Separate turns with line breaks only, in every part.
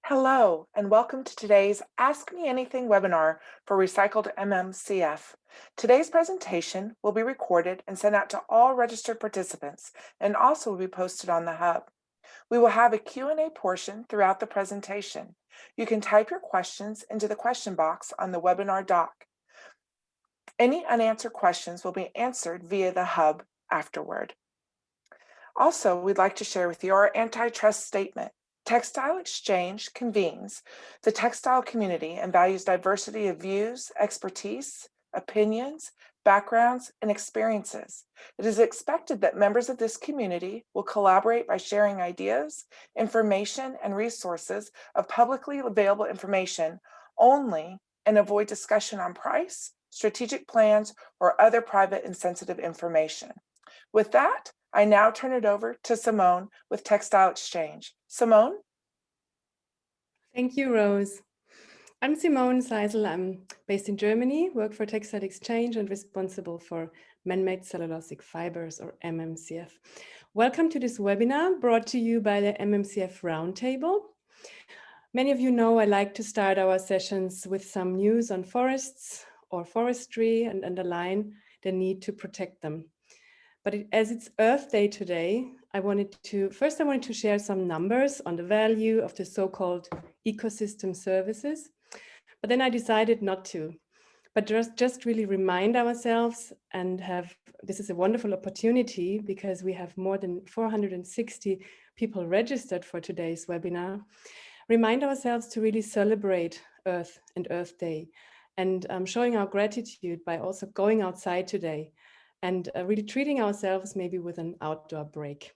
Hello, and welcome to today's Ask Me Anything webinar for Recycled MMCF. Today's presentation will be recorded and sent out to all registered participants and also will be posted on the Hub. We will have a Q&A portion throughout the presentation. You can type your questions into the question box on the webinar doc. Any unanswered questions will be answered via the Hub afterward. Also, we'd like to share with you our antitrust statement. Textile Exchange convenes the textile community and values diversity of views, expertise, opinions, backgrounds, and experiences. It is expected that members of this community will collaborate by sharing ideas, information, and resources of publicly available information only and avoid discussion on price, strategic plans, or other private and sensitive information. With that, I now turn it over to Simone with Textile Exchange. Simone?
Thank you, Rose. I'm Simone Seisel. I'm based in Germany, work for Textile Exchange and responsible for man-made cellulosic fibers, or MMCF. Welcome to this webinar brought to you by the MMCF Roundtable. Many of you know I like to start our sessions with some news on forests or forestry and underline the need to protect them. But as it's Earth Day today, I wanted to share some numbers on the value of the so-called ecosystem services. But then I decided not to, but just really remind ourselves and this is a wonderful opportunity because we have more than 460 people registered for today's webinar. Remind ourselves to really celebrate Earth and Earth Day and showing our gratitude by also going outside today and really treating ourselves maybe with an outdoor break.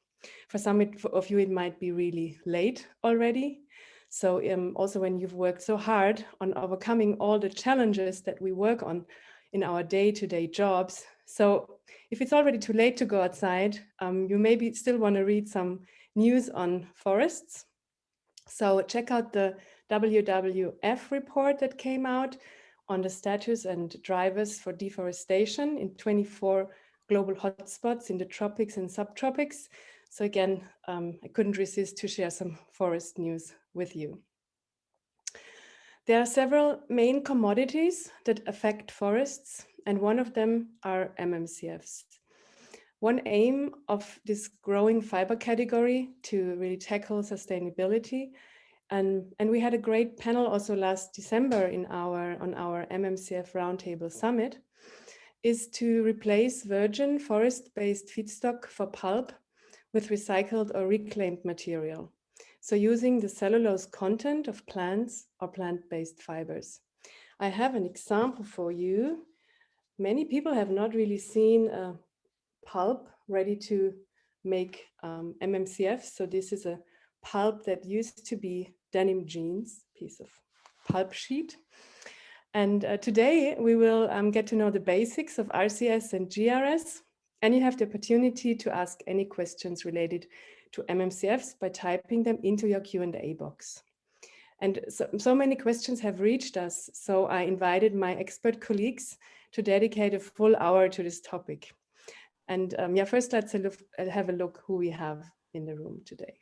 For some of you, it might be really late already. So also when you've worked so hard on overcoming all the challenges that we work on in our day-to-day jobs. So if it's already too late to go outside, you maybe still want to read some news on forests. So check out the WWF report that came out on the status and drivers for deforestation in 24 global hotspots in the tropics and subtropics. So again, I couldn't resist to share some forest news with you. There are several main commodities that affect forests, and one of them are MMCFs. One aim of this growing fiber category to really tackle sustainability, and we had a great panel also last December on our MMCF Roundtable Summit, is to replace virgin forest-based feedstock for pulp with recycled or reclaimed material. So using the cellulose content of plants or plant-based fibers. I have an example for you. Many people have not really seen a pulp ready to make MMCF. So this is a pulp that used to be denim jeans, piece of pulp sheet. And today we will get to know the basics of RCS and GRS. And you have the opportunity to ask any questions related to MMCFs by typing them into your Q&A box. And so many questions have reached us, so I invited my expert colleagues to dedicate a full hour to this topic. And first let's have a look who we have in the room today.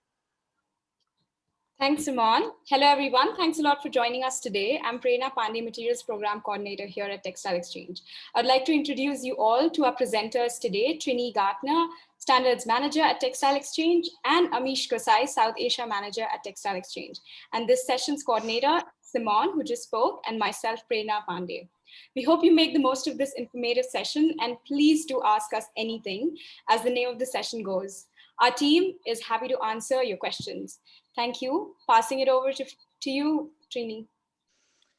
Thanks, Simone. Hello, everyone. Thanks a lot for joining us today. I'm Prerna Pandey, Materials Program Coordinator here at Textile Exchange. I'd like to introduce you all to our presenters today, Trini Gartner, Standards Manager at Textile Exchange, and Amish Kasai, South Asia Manager at Textile Exchange. And this session's coordinator, Simone, who just spoke, and myself, Prerna Pandey. We hope you make the most of this informative session, and please do ask us anything as the name of the session goes. Our team is happy to answer your questions. Thank you. Passing it over to you, Trini.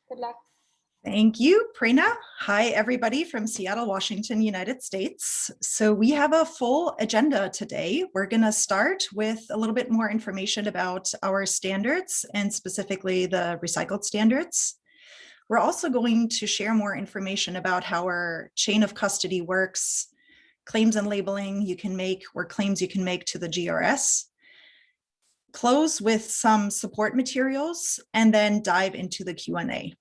Good luck.
Thank you, Prerna. Hi, everybody from Seattle, Washington, United States. So we have a full agenda today. We're going to start with a little bit more information about our standards and specifically the recycled standards. We're also going to share more information about how our chain of custody works, claims and labeling you can make, or claims you can make to the GRS. Close with some support materials, and then dive into the Q&A.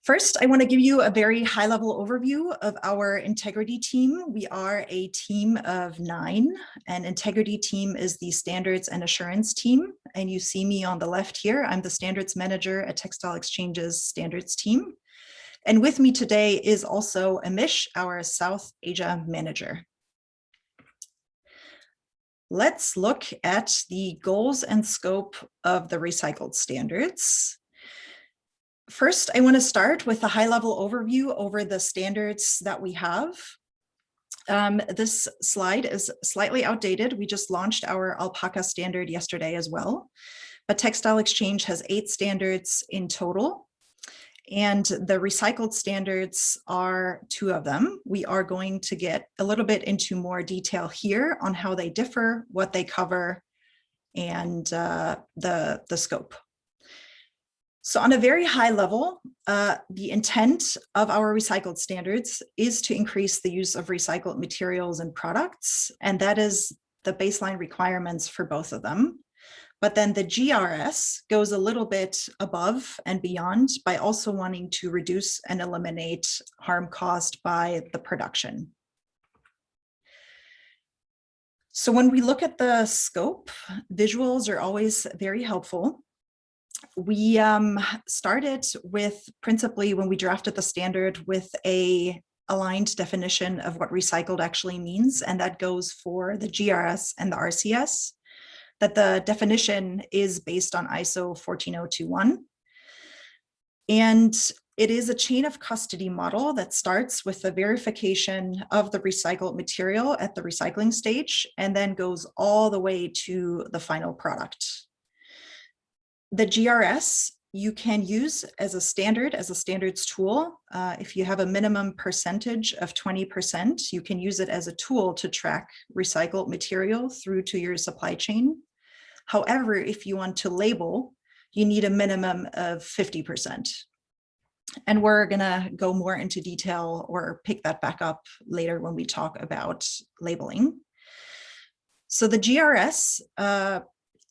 First, I want to give you a very high-level overview of our integrity team. We are a team of 9, and integrity team is the standards and assurance team, and you see me on the left here. I'm the standards manager at Textile Exchange's standards team. And with me today is also Amish, our South Asia manager. Let's look at the goals and scope of the recycled standards. First, I want to start with a high-level overview over the standards that we have. This slide is slightly outdated. We just launched our alpaca standard yesterday as well. But Textile Exchange has 8 standards in total. And the recycled standards are 2 of them. We are going to get a little bit into more detail here on how they differ, what they cover, and the scope. So on a very high level, the intent of our recycled standards is to increase the use of recycled materials and products, and that is the baseline requirements for both of them. But then the GRS goes a little bit above and beyond by also wanting to reduce and eliminate harm caused by the production. So when we look at the scope, visuals are always very helpful. We started with principally when we drafted the standard with a aligned definition of what recycled actually means, and that goes for the GRS and the RCS, that the definition is based on ISO 14021. And it is a chain of custody model that starts with the verification of the recycled material at the recycling stage and then goes all the way to the final product. The GRS you can use as a standards tool. If you have a minimum percentage of 20%, you can use it as a tool to track recycled material through to your supply chain. However, if you want to label, you need a minimum of 50%. And we're gonna go more into detail or pick that back up later when we talk about labeling. So the GRS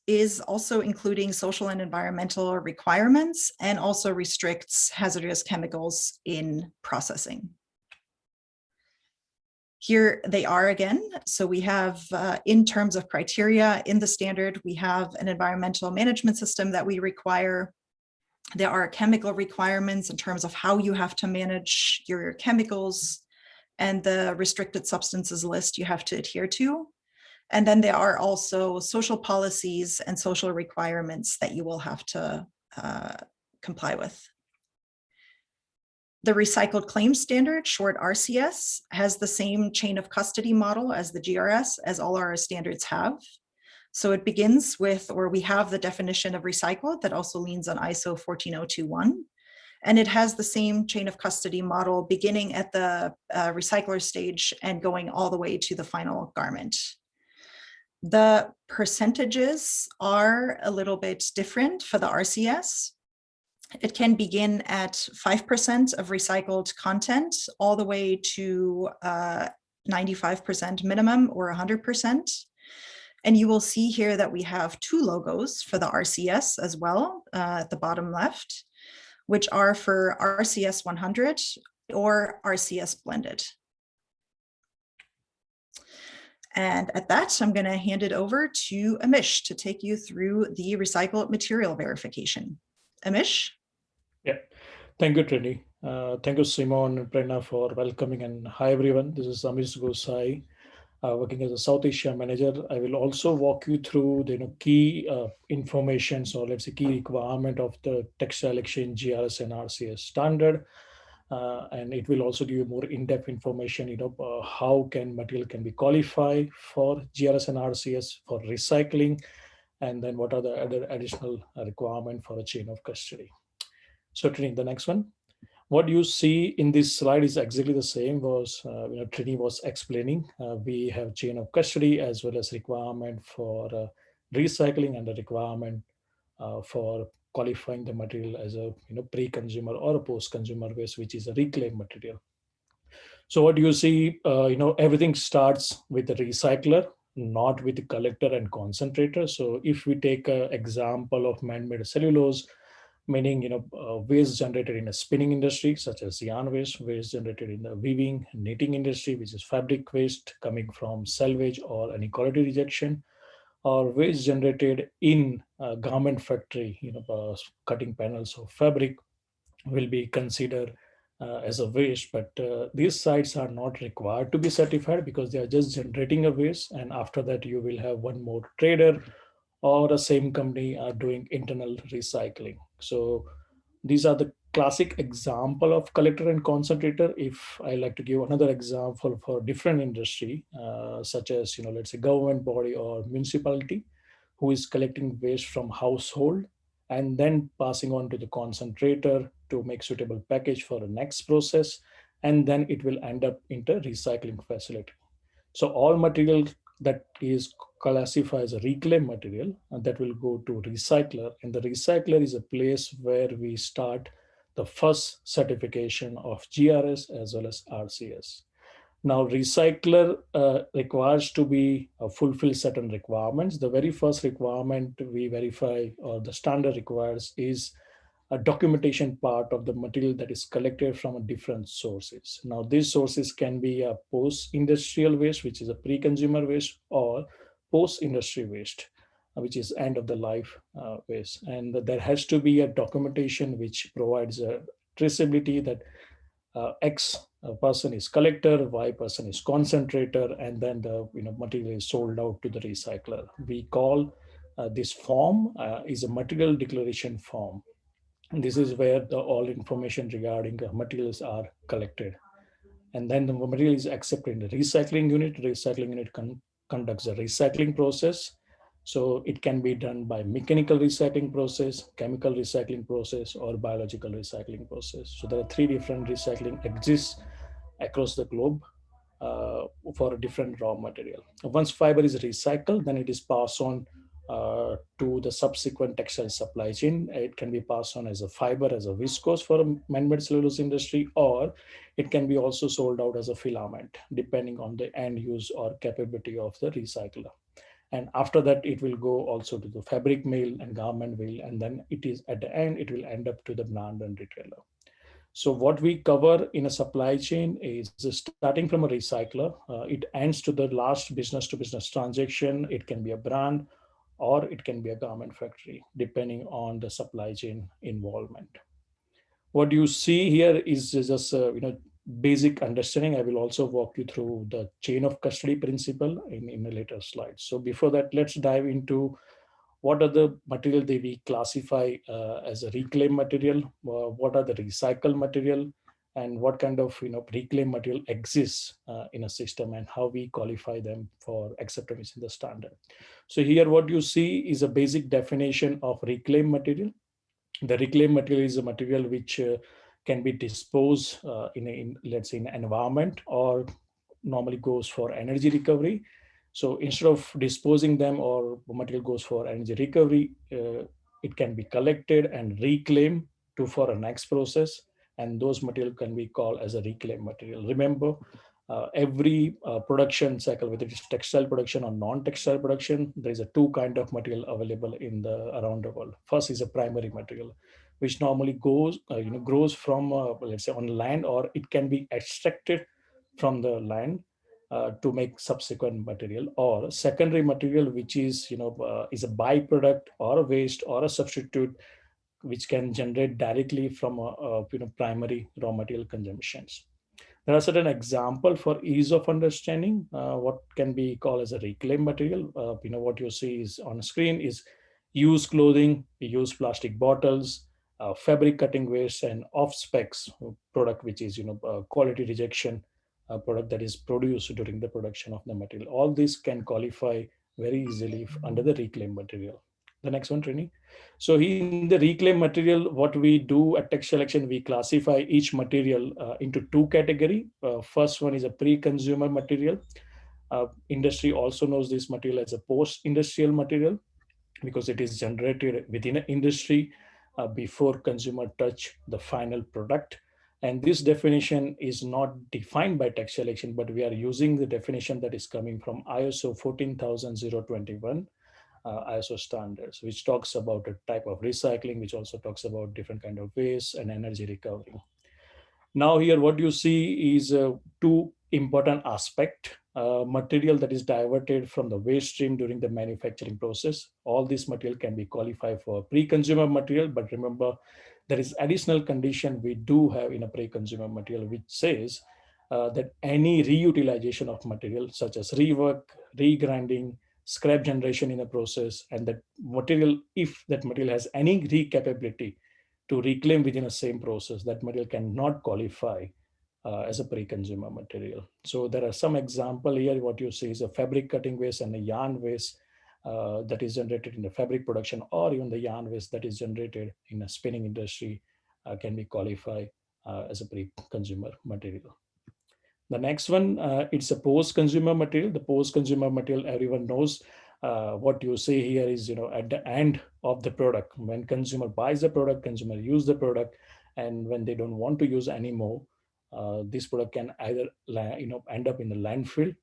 is also including social and environmental requirements and also restricts hazardous chemicals in processing. Here they are again. So we have, in terms of criteria in the standard, we have an environmental management system that we require. There are chemical requirements in terms of how you have to manage your chemicals and the restricted substances list you have to adhere to. And then there are also social policies and social requirements that you will have to comply with. The recycled claims standard, short RCS, has the same chain of custody model as the GRS, as all our standards have. So it begins with, or we have the definition of recycled that also leans on ISO 14021. And it has the same chain of custody model beginning at the recycler stage and going all the way to the final garment. The percentages are a little bit different for the RCS. It can begin at 5% of recycled content all the way to 95% minimum or 100%. And you will see here that we have 2 logos for the RCS as well at the bottom left, which are for RCS 100 or RCS blended. And at that, I'm going to hand it over to Amish to take you through the recycled material verification. Amish?
Yeah, thank you, Trini. Thank you, Simon and Prerna, for welcoming. And hi, everyone. This is Amish Gosai, working as a South Asia manager. I will also walk you through the key information, so let's say key requirement of the Textile Exchange GRS and RCS standard. And it will also give you more in-depth information, how material can be qualified for GRS and RCS for recycling, and then what are the other additional requirements for a chain of custody. So Trini, the next one. What you see in this slide is exactly the same was Trini was explaining. We have chain of custody as well as requirement for recycling and the requirement for qualifying the material as a pre-consumer or a post-consumer waste, which is a reclaimed material. So what you see, everything starts with the recycler, not with the collector and concentrator. So if we take an example of man-made cellulose, meaning waste generated in a spinning industry such as yarn waste generated in the weaving knitting industry, which is fabric waste coming from salvage or any quality rejection, or waste generated in a garment factory, cutting panels of fabric will be considered as a waste. But these sites are not required to be certified because they are just generating a waste. And after that, you will have one more trader or the same company are doing internal recycling. So these are the classic example of collector and concentrator. If I like to give another example for different industry, such as, let's say government body or municipality, who is collecting waste from household and then passing on to the concentrator to make suitable package for the next process, and then it will end up into recycling facility. So all material that is classified as a reclaimed material, and that will go to recycler, and the recycler is a place where we start the first certification of GRS as well as RCS. Now, recycler requires to be fulfill certain requirements. The very first requirement we verify, or the standard requires, is a documentation part of the material that is collected from different sources. Now, these sources can be a post-industrial waste, which is a pre-consumer waste, or post-industry waste, which is end of the life waste. And there has to be a documentation which provides a traceability that X person is collector, Y person is concentrator, and then the material is sold out to the recycler. We call this form is a material declaration form. And this is where all information regarding materials are collected. And then the material is accepted in the recycling unit. Recycling unit conducts a recycling process. So it can be done by mechanical recycling process, chemical recycling process, or biological recycling process. So there are three different recycling exists across the globe for a different raw material. Once fiber is recycled, then it is passed on to the subsequent textile supply chain. It can be passed on as a fiber, as a viscose for a man-made cellulose industry, or it can be also sold out as a filament, depending on the end use or capability of the recycler. And after that, it will go also to the fabric mill and garment mill, and then it is at the end, it will end up to the brand and retailer. So what we cover in a supply chain is starting from a recycler, it ends to the last business to business transaction. It can be a brand or it can be a garment factory, depending on the supply chain involvement. What you see here is just basic understanding. I will also walk you through the chain of custody principle in a later slide. So before that, let's dive into what are the material that we classify as a reclaimed material, what are the recycled material, and what kind of reclaimed material exists in a system, and how we qualify them for acceptance in the standard. So here what you see is a basic definition of reclaimed material. The reclaimed material is a material which can be disposed in let's say in environment, or normally goes for energy recovery. So instead of disposing them, or material goes for energy recovery, it can be collected and reclaimed to for a next process, and those material can be called as a reclaimed material. Remember, every production cycle, whether it's textile production or non-textile production, there is a two kind of material available in the around the world. First is a primary material, which normally goes grows from let's say on land, or it can be extracted from the land to make subsequent material, or secondary material, which is a byproduct or a waste or a substitute, which can generate directly from primary raw material consumptions. There are certain examples for ease of understanding what can be called as a reclaimed material. What you see is on screen is used clothing, used plastic bottles, fabric cutting waste, and off specs product, which is quality rejection product that is produced during the production of the material. All this can qualify very easily under the reclaimed material. The next one, Trini. So in the reclaimed material, what we do at Textile Action, we classify each material into two categories. First one is a pre-consumer material. Industry also knows this material as a post-industrial material, because it is generated within an industry before consumer touch the final product. And this definition is not defined by Textile Action, but we are using the definition that is coming from ISO 14021 ISO standards, which talks about a type of recycling, which also talks about different kind of waste and energy recovery. Now here what you see is two important aspects material that is diverted from the waste stream during the manufacturing process. All this material can be qualified for pre-consumer material, but remember, there is additional condition we do have in a pre-consumer material, which says that any reutilization of material, such as rework, regrinding, scrap generation in a process, and that material, if that material has any recapability to reclaim within a same process, that material cannot qualify as a pre-consumer material. So there are some example here. What you see is a fabric cutting waste and a yarn waste that is generated in the fabric production, or even the yarn waste that is generated in a spinning industry can be qualified as a pre-consumer material. The next one, it's a post-consumer material. The post-consumer material, everyone knows. What you see here is, at the end of the product, when consumer buys the product, consumer use the product, and when they don't want to use anymore, this product can either end up in the landfill,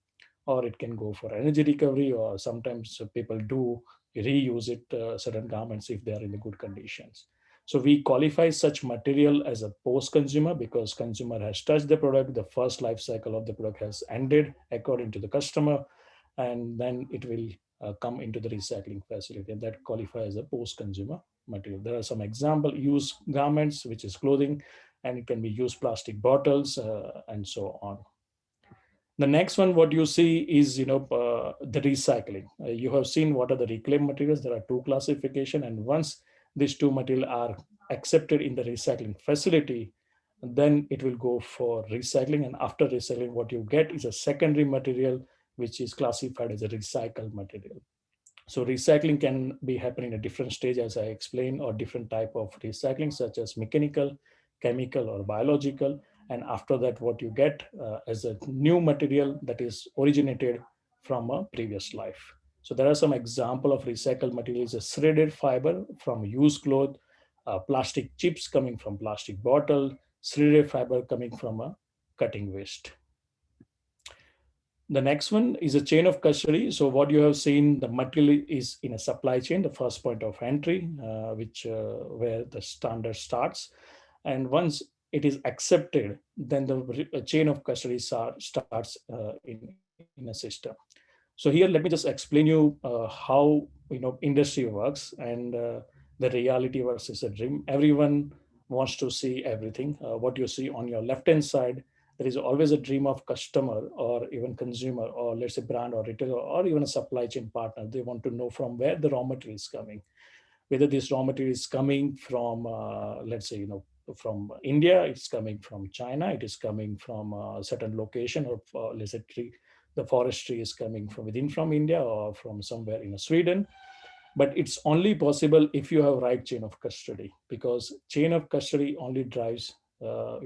or it can go for energy recovery, or sometimes people do reuse it, certain garments, if they are in the good conditions. So we qualify such material as a post-consumer because consumer has touched the product, the first life cycle of the product has ended according to the customer, and then it will come into the recycling facility, and that qualifies as a post-consumer material. There are some example: used garments, which is clothing, and it can be used plastic bottles, and so on. The next one, what you see is, the recycling. You have seen what are the reclaimed materials. There are two classification, and once these two materials are accepted in the recycling facility, then it will go for recycling. And after recycling, what you get is a secondary material, which is classified as a recycled material. So recycling can be happening at a different stage, as I explained, or different type of recycling, such as mechanical, chemical, or biological. And after that, what you get as a new material that is originated from a previous life. So there are some example of recycled materials: a threaded fiber from used cloth, plastic chips coming from plastic bottle, threaded fiber coming from a cutting waste. The next one is a chain of custody. So what you have seen, the material is in a supply chain, the first point of entry, which where the standard starts. And once it is accepted, then the chain of custody starts in a system. So here, let me just explain you how industry works, and the reality versus a dream. Everyone wants to see everything. What you see on your left hand side, there is always a dream of customer or even consumer, or let's say brand or retailer, or even a supply chain partner. They want to know from where the raw material is coming, whether this raw material is coming from, let's say, from India, it's coming from China, it is coming from a certain location, or let's say the forestry is coming from within from India, or from somewhere in Sweden. But it's only possible if you have right chain of custody, because chain of custody only drives a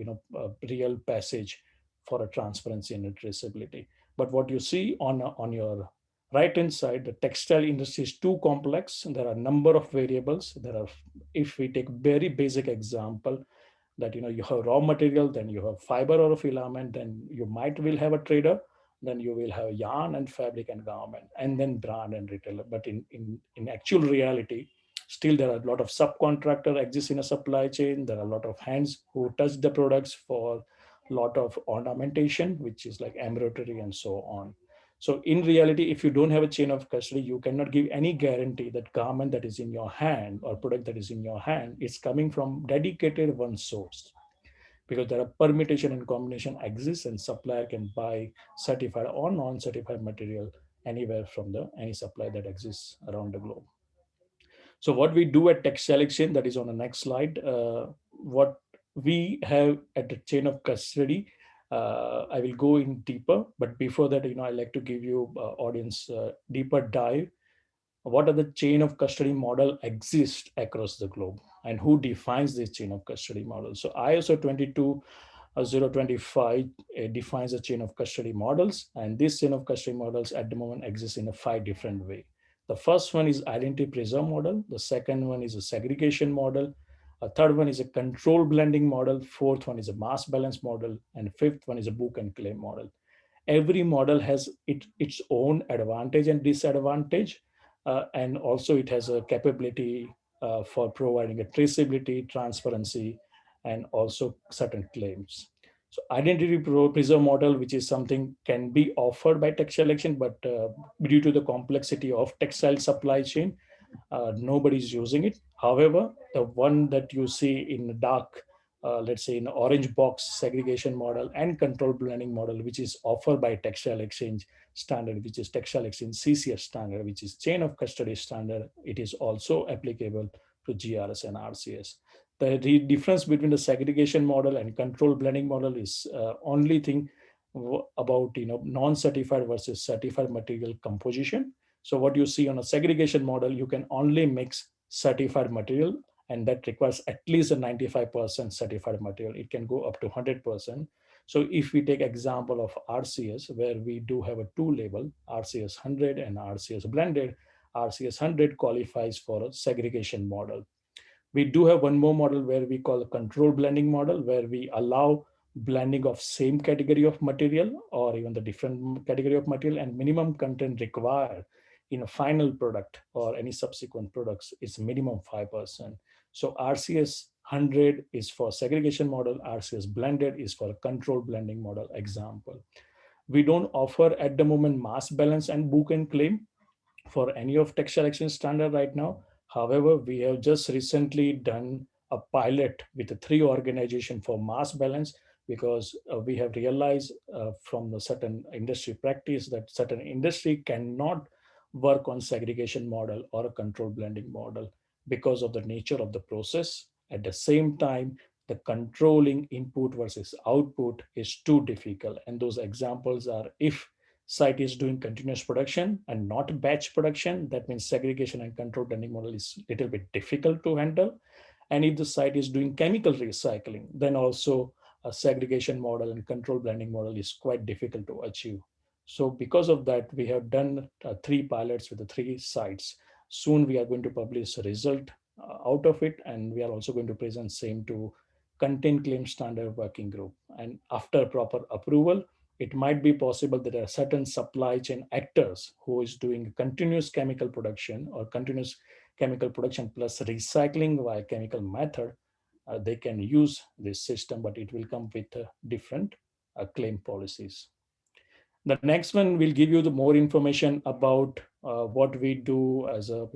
real passage for a transparency and a traceability. But what you see on your right hand side, the textile industry is too complex. There are a number of variables. If we take very basic example, that you have raw material, then you have fiber or a filament, then you will have a trader, then you will have yarn and fabric and garment, and then brand and retailer. But in actual reality, still there are a lot of subcontractor exists in a supply chain. There are a lot of hands who touch the products for a lot of ornamentation, which is like embroidery and so on. So in reality, if you don't have a chain of custody, you cannot give any guarantee that garment that is in your hand or product that is in your hand is coming from dedicated one source, because there are permutation and combination exists, and supplier can buy certified or non-certified material anywhere from any supplier that exists around the globe. So what we do at Textile Exchange, that is on the next slide, what we have at the chain of custody, I will go in deeper, but before that, I like to give you audience deeper dive. What are the chain of custody model exist across the globe, and who defines this chain of custody model? So ISO 22025 defines a chain of custody models, and this chain of custody models at the moment exist in a 5 different way. The first one is identity preserve model. The second one is a segregation model. A third one is a control blending model. Fourth one is a mass balance model, and fifth one is a book and claim model. Every model has its own advantage and disadvantage, and also it has a capability for providing a traceability, transparency, and also certain claims. So identity preserve model, which is something can be offered by textile exchange, but due to the complexity of textile supply chain, nobody's using it. However, the one that you see in the dark, let's say in orange box segregation model and control blending model, which is offered by textile exchange standard, which is textile exchange CCS standard, which is chain of custody standard, it is also applicable to GRS and RCS. The difference between the segregation model and control blending model is only thing about non-certified versus certified material composition. So what you see on a segregation model, you can only mix certified material, and that requires at least a 95% certified material. It can go up to 100%. So if we take example of RCS, where we do have a two label, RCS 100 and RCS blended, RCS 100 qualifies for a segregation model. We do have one more model where we call a control blending model, where we allow blending of same category of material or even the different category of material, and minimum content required in a final product or any subsequent products is minimum 5%. So RCS 100 is for segregation model, RCS blended is for a control blending model example. We don't offer at the moment mass balance and book and claim for any of textile exchange standard right now. However, we have just recently done a pilot with the three organizations for mass balance, because we have realized from the certain industry practice that certain industry cannot work on segregation model or a control blending model because of the nature of the process. At the same time, the controlling input versus output is too difficult. And those examples are, if site is doing continuous production and not batch production, that means segregation and control blending model is a little bit difficult to handle. And if the site is doing chemical recycling, then also a segregation model and control blending model is quite difficult to achieve. So because of that, we have done three pilots with the three sites. Soon we are going to publish a result out of it, and we are also going to present same to content claim standard working group. And after proper approval, it might be possible that there are certain supply chain actors who is doing continuous chemical production or continuous chemical production plus recycling via chemical method. They can use this system, but it will come with different claim policies. The next one will give you the more information about what we do as a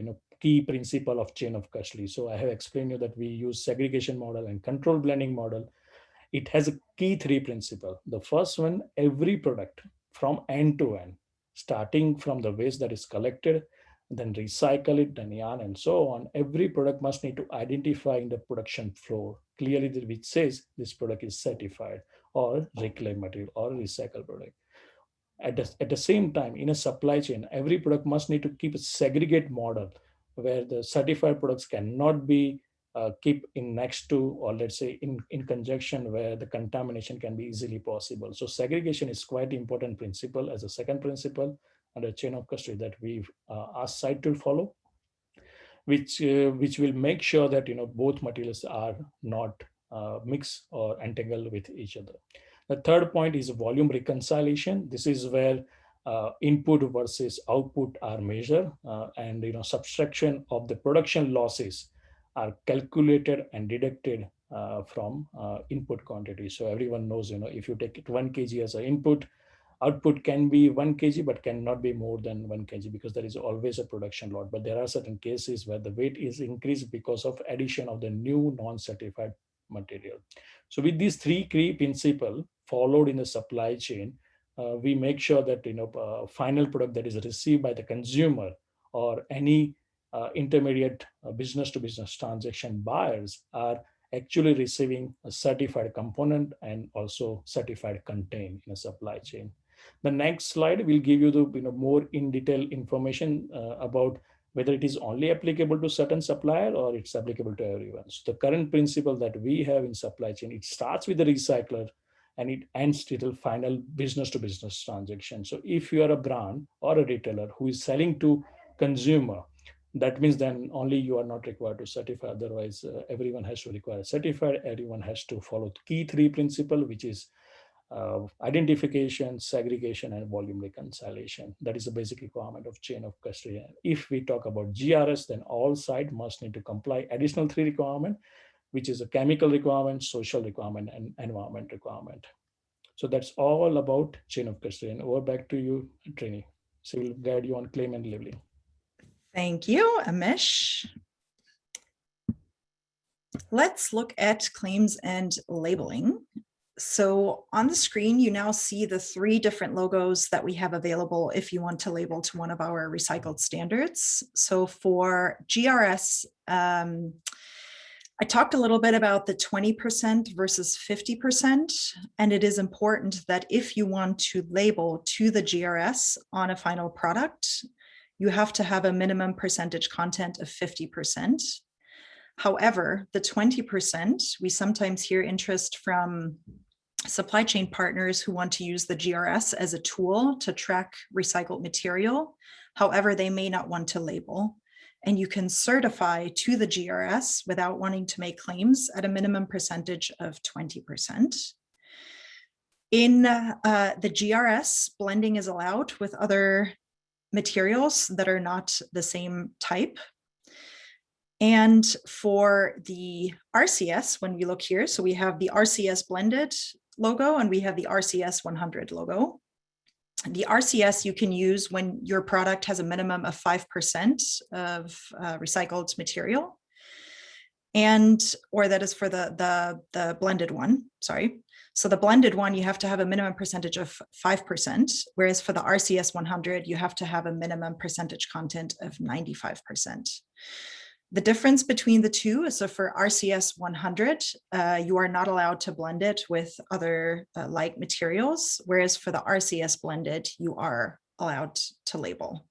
key principle of chain of custody. So I have explained you that we use segregation model and control blending model. It has a key three principle. The first one, every product from end to end, starting from the waste that is collected, then recycle it, then yarn and so on. Every product must need to identify in the production floor clearly, which says this product is certified or reclaimed material or recycled product. At the same time, in a supply chain, every product must need to keep a segregate model where the certified products cannot be keep in next to, or let's say in conjunction, where the contamination can be easily possible. So segregation is quite important principle as a second principle under chain of custody that we've asked site to follow, which will make sure that both materials are not mixed or entangled with each other. The third point is volume reconciliation. This is where input versus output are measured, and subtraction of the production losses are calculated and deducted from input quantity. So everyone knows, if you take it 1 kg as an input, output can be 1 kg but cannot be more than 1 kg, because there is always a production lot. But there are certain cases where the weight is increased because of addition of the new non-certified material. So with these three key principles followed in the supply chain, we make sure that final product that is received by the consumer or any intermediate business to business transaction buyers are actually receiving a certified component and also certified content in a supply chain. The next slide will give you the more in detail information about whether it is only applicable to certain supplier or it's applicable to everyone. So the current principle that we have in supply chain, it starts with the recycler and it ends till final business to business transaction. So if you are a brand or a retailer who is selling to consumer, that means then only you are not required to certify. Otherwise, everyone has to require certified. Everyone has to follow the key three principle, which is identification, segregation, and volume reconciliation. That is the basic requirement of chain of custody. If we talk about GRS, then all site must need to comply additional three requirement, which is a chemical requirement, social requirement, and environment requirement. So that's all about chain of custody. And over back to you, Trini. So we'll guide you on claim and labeling.
Thank you, Amish. Let's look at claims and labeling. So on the screen, you now see the 3 different logos that we have available if you want to label to one of our recycled standards. So for GRS, I talked a little bit about the 20% versus 50%, and it is important that if you want to label to the GRS on a final product, you have to have a minimum percentage content of 50%. However, the 20%, we sometimes hear interest from supply chain partners who want to use the GRS as a tool to track recycled material. However, they may not want to label. And you can certify to the GRS without wanting to make claims at a minimum percentage of 20%. In the GRS, blending is allowed with other materials that are not the same type. And for the RCS, when we look here, so we have the RCS blended logo and we have the RCS 100 logo. The RCS you can use when your product has a minimum of 5% of recycled material. Or that is for the blended one, sorry. So the blended one, you have to have a minimum percentage of 5%, whereas for the RCS 100, you have to have a minimum percentage content of 95%. The difference between the two is, so for RCS 100, you are not allowed to blend it with other like materials, whereas for the RCS blended, you are allowed to label.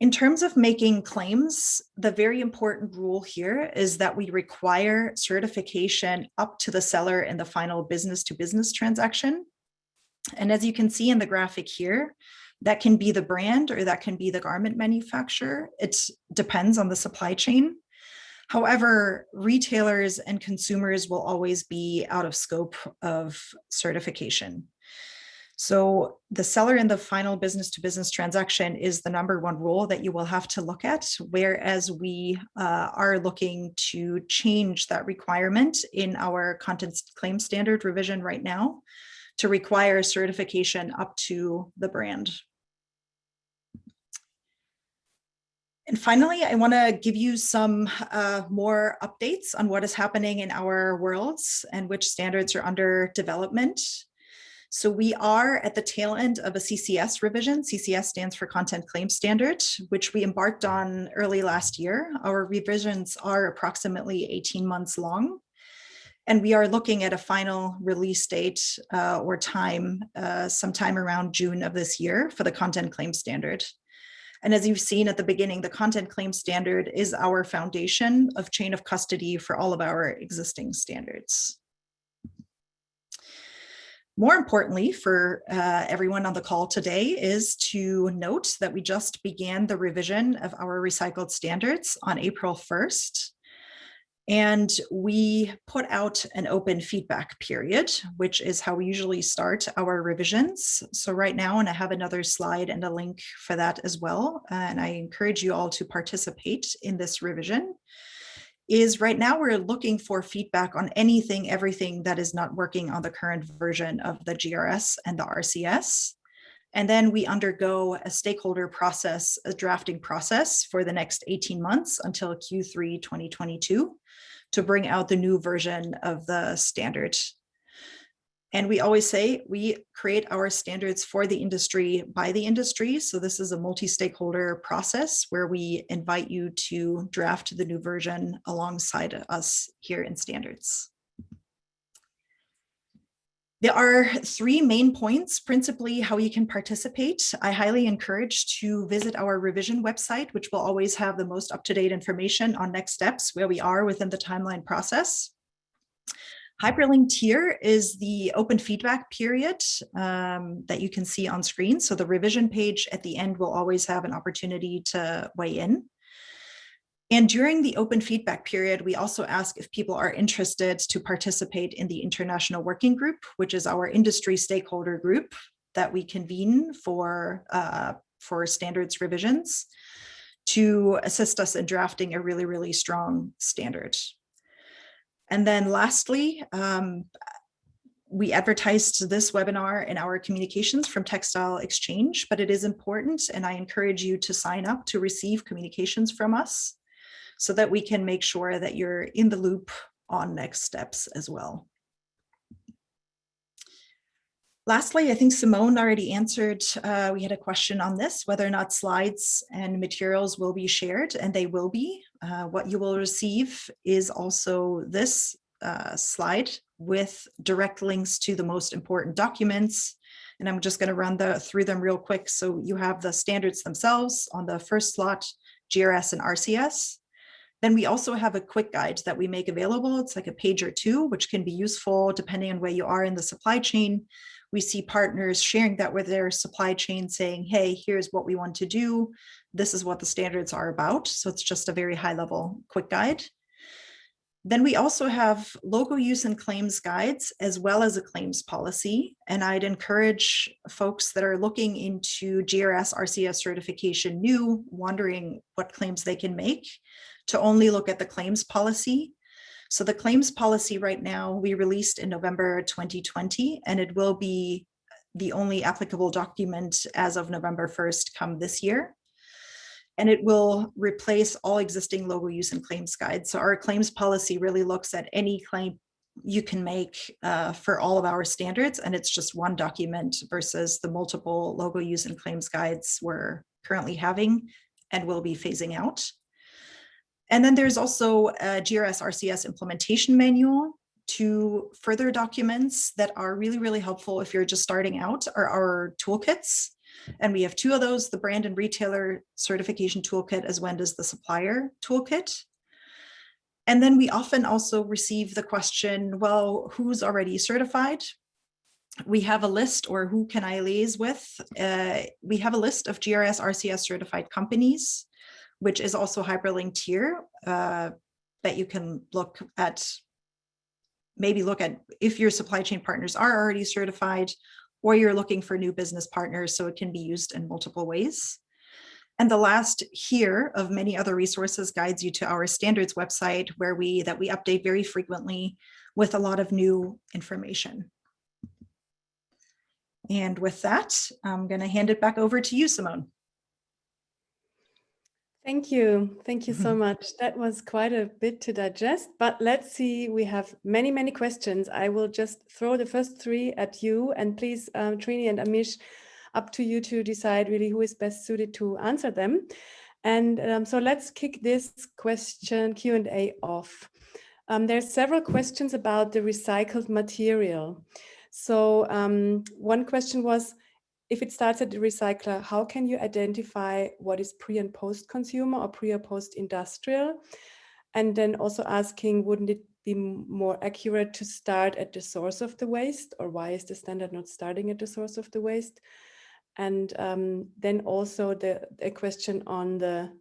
In terms of making claims, the very important rule here is that we require certification up to the seller in the final business-to-business transaction. And as you can see in the graphic here, that can be the brand or that can be the garment manufacturer. It depends on the supply chain. However, retailers and consumers will always be out of scope of certification. So the seller in the final business-to-business transaction is the #1 rule that you will have to look at, whereas we are looking to change that requirement in our content claim standard revision right now to require certification up to the brand. And finally, I want to give you some more updates on what is happening in our worlds and which standards are under development. So we are at the tail end of a CCS revision. CCS stands for Content Claim Standard, which we embarked on early last year. Our revisions are approximately 18 months long. And we are looking at a final release date or time sometime around June of this year for the Content Claim Standard. And as you've seen at the beginning, the Content Claim Standard is our foundation of chain of custody for all of our existing standards. More importantly for everyone on the call today is to note that we just began the revision of our recycled standards on April 1st. And we put out an open feedback period, which is how we usually start our revisions. So right now, and I have another slide and a link for that as well, and I encourage you all to participate in this revision, is right now we're looking for feedback on anything, everything that is not working on the current version of the GRS and the RCS. And then we undergo a stakeholder process, a drafting process for the next 18 months until Q3 2022 to bring out the new version of the standard. And we always say we create our standards for the industry by the industry. So this is a multi-stakeholder process where we invite you to draft the new version alongside us here in standards. There are 3 main points, principally how you can participate. I highly encourage to visit our revision website, which will always have the most up-to-date information on next steps, where we are within the timeline process. Hyperlinked here is the open feedback period that you can see on screen. So the revision page at the end will always have an opportunity to weigh in. And during the open feedback period, we also ask if people are interested to participate in the International Working Group, which is our industry stakeholder group that we convene for standards revisions to assist us in drafting a really, really strong standard. And then lastly, We advertised this webinar in our communications from Textile Exchange, but it is important, and I encourage you to sign up to receive communications from us so that we can make sure that you're in the loop on next steps as well. Lastly, I think Simone already answered, we had a question on this, whether or not slides and materials will be shared, and they will be. What you will receive is also this slide with direct links to the most important documents. And I'm just going to run through them real quick. So you have the standards themselves on the first slot, GRS and RCS. Then we also have a quick guide that we make available. It's like a page or two, which can be useful depending on where you are in the supply chain. We see partners sharing that with their supply chain saying, hey, here's what we want to do. This is what the standards are about. So it's just a very high level quick guide. Then we also have logo use and claims guides, as well as a claims policy. And I'd encourage folks that are looking into GRS, RCS certification new, wondering what claims they can make, to only look at the claims policy. So the claims policy right now, we released in November 2020, and it will be the only applicable document as of November 1st come this year. And it will replace all existing logo use and claims guides. So our claims policy really looks at any claim you can make for all of our standards, and it's just one document versus the multiple logo use and claims guides we're currently having and will be phasing out. And then there's also a GRS RCS implementation manual. To further documents that are really, really helpful if you're just starting out are our toolkits. And we have two of those, the brand and retailer certification toolkit, as well as the supplier toolkit. And then we often also receive the question, well, who's already certified? We have a list, or who can I liaise with? We have a list of GRS RCS certified companies, which is also hyperlinked here, that you can look at, maybe look at if your supply chain partners are already certified, or you're looking for new business partners, so it can be used in multiple ways. And the last here of many other resources guides you to our standards website, where we update very frequently with a lot of new information. And with that, I'm going to hand it back over to you, Simone.
Thank you. Thank you so much. That was quite a bit to digest, but let's see, we have many, many questions. I will just throw the first three at you, and please, Trini and Amish, up to you to decide really who is best suited to answer them. And so let's kick this question Q&A off. There's several questions about the recycled material. So one question was, if it starts at the recycler, how can you identify what is pre and post consumer or pre or post industrial? And then also asking, wouldn't it be more accurate to start at the source of the waste, or why is the standard not starting at the source of the waste? And then also a question on the,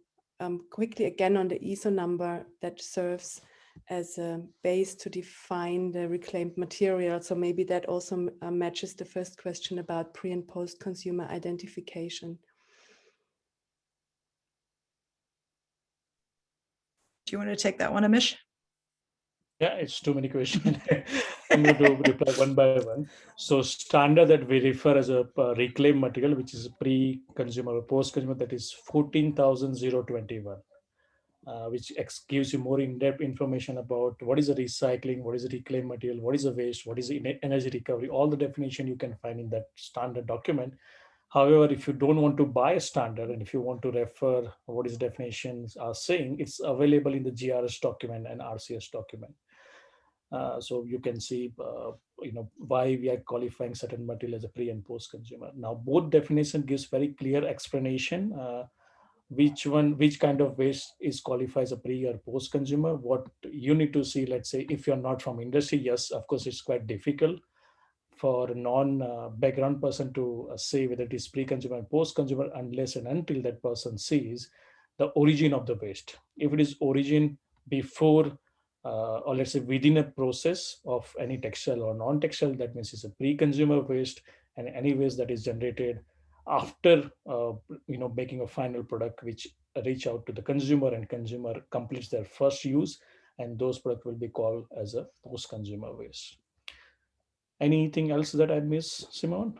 quickly again on the ISO number that serves as a base to define the reclaimed material. So maybe that also matches the first question about pre and post consumer identification.
Do you want to take that one, Amish?
Yeah, it's too many questions. I'm going to reply one by one. So standard that we refer as a reclaimed material, which is pre-consumer or post-consumer, that is 14,021. Which gives you more in-depth information about what is the recycling, what is the reclaimed material, what is the waste, what is the energy recovery, all the definition you can find in that standard document. However, if you don't want to buy a standard, and if you want to refer what is definitions are saying, it's available in the GRS document and RCS document. So you can see, why we are qualifying certain material as a pre and post consumer. Now, both definition gives very clear explanation. Which kind of waste is qualified as a pre or post consumer. What you need to see, let's say, if you're not from industry, yes, of course, it's quite difficult for a non-background person to say whether it is pre-consumer and post-consumer unless and until that person sees the origin of the waste. If it is origin before or let's say within a process of any textile or non-textile, that means it's a pre-consumer waste, and any waste that is generated after making a final product which reach out to the consumer and consumer completes their first use, and those products will be called as a post-consumer waste. Anything else that I miss, Simone?